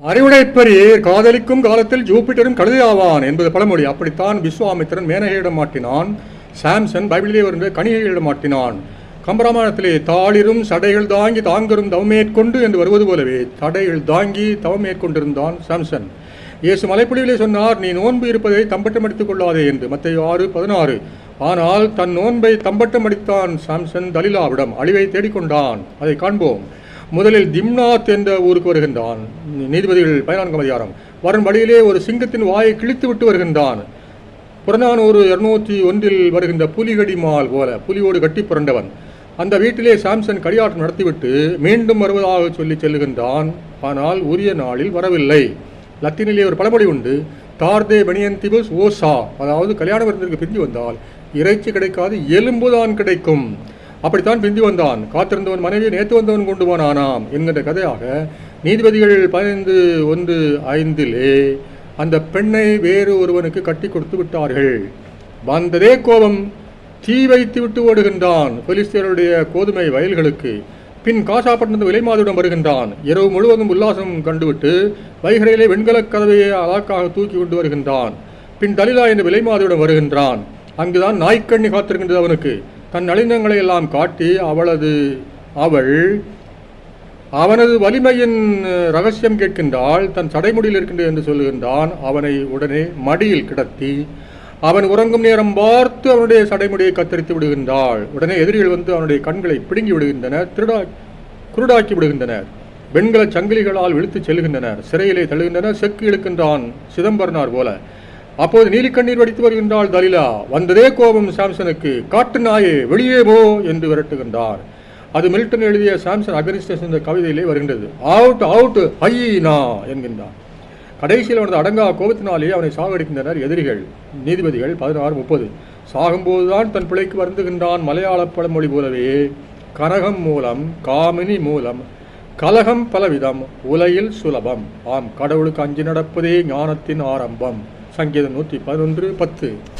அறிவுடைப்பரீர் காதலிக்கும் காலத்தில் ஜூபிட்டரும் கழுதையாவான் என்பது பழமொழி. அப்படித்தான் விஸ்வாமித்திரன் மேனகையிடம் மாட்டினான். சாம்சன் பைபிளிலே வருகிற கணிகையிடம் மாட்டினான். கம்பராமாயணத்திலே தாளிரும் சடைகள் தாங்கி தாங்கரும் தவமேற்கொண்டு என்று வருவது போலவே தடைகள் தாங்கி தவமேற்கொண்டிருந்தான் சாம்சன். இயேசு மலைப்பொழிவிலே சொன்னார், நீ நோன்பு இருப்பதை தம்பட்டம் அடித்துக் கொள்ளாதே என்று, மத்தேயு 6:16. ஆனால் தன் நோன்பை தம்பட்டம் அடித்தான் சாம்சன். தலிலாவிடம் அழிவை தேடிக்கொண்டான். அதை காண்போம். முதலில் திம்னாத் என்ற ஊருக்கு வருகின்றான். நீதிபதிகள் 14ஆம் அதிகாரம். வரும் வழியிலே ஒரு சிங்கத்தின் வாயை கிழித்து விட்டு வருகின்றான். புறநானூறு 201 வருகின்ற புலிகடிமால் போல புலியோடு கட்டி புரண்டவன். அந்த வீட்டிலே சாம்சன் கடியாட்டம் நடத்திவிட்டு மீண்டும் வருவதாக சொல்லி செல்லுகின்றான். ஆனால் உரிய நாளில் வரவில்லை. லத்தீனிலே ஒரு பழமொழி உண்டு, தார்தே பெனியன்திபஸ் ஓசா, அதாவது கல்யாண விருந்திற்கு பிந்தி வந்தால் இறைச்சி கிடைக்காது, எலும்புதான் கிடைக்கும். அப்படித்தான் பிந்தி வந்தான். காத்திருந்தவன் மனைவியை நேற்று வந்தவன் கொண்டு போனானாம் என்கின்ற கதையாக நீதிபதிகள் 15:1-5 அந்த பெண்ணை வேறு ஒருவனுக்கு கட்டி கொடுத்து விட்டார்கள். வந்ததே கோபம், தீ வைத்து விட்டு ஓடுகின்றான் பெலிஸ்தியருடைய கோதுமை வயல்களுக்கு. பின் காசாப்பட்டினத்து விலைமாதுடன் வருகின்றான். இரவு முழுவதும் உல்லாசம் கண்டுவிட்டு வைகரையிலே வெண்கலக் கதவையை அலாக்காக தூக்கி கொண்டு வருகின்றான். பின் தலிலா என்ற விலைமாதுடன் வருகின்றான். அங்குதான் நாய்க்கண்ணி காத்திருக்கின்றது அவனுக்கு. தன் நளினங்களை எல்லாம் காட்டி அவனது வலிமையின் ரகசியம் கேட்கின்றாள். தன் சடைமுடியில் இருக்கின்றது என்று சொல்லுகின்றான். அவனை உடனே மடியில் கிடத்தி அவன் உறங்கும் நேரம் பார்த்து அவனுடைய சடைமுடியை கத்தரித்து விடுகின்றாள். உடனே எதிரிகள் வந்து அவனுடைய கண்களை பிடுங்கி விடுகின்றனர், குருடாக்கி விடுகின்றனர். வெண்கல சங்கிலிகளால் இழுத்து செல்கின்றனர், சிறையிலே தள்ளுகின்றனர், செக்கு இழுக்கின்றான் சிதம்பரனார் போல. அப்போது நீலிக்கண்ணீர் வடித்து வருகின்றாள் தலிலா. வந்ததே கோபம் சாம்சனுக்கு. காட்டு நாயே வெளியே போ என்று விரட்டுகின்றார். அது மில்டன் எழுதிய சாம்சன் அகனிஸ்டஸ் என்ற கவிதையிலே வருகின்றது. அவுட் அவுட் ஐயினா என்கின்றார். கடைசியில் அவனது அடங்கா கோபத்தினாலே அவனை சாகடிக்கின்றனர் எதிரிகள். நீதிபதிகள் 16:30. சாகும்போதுதான் தன் பிழைக்கு வருந்துகின்றான். மலையாள பழமொழி போலவே கனகம் மூலம் காமினி மூலம் கலகம் பலவிதம் உலையில் சுலபம். ஆம், கடவுளுக்கு அஞ்சி நடப்பதே ஞானத்தின் ஆரம்பம். சங்கீதம் 111:10.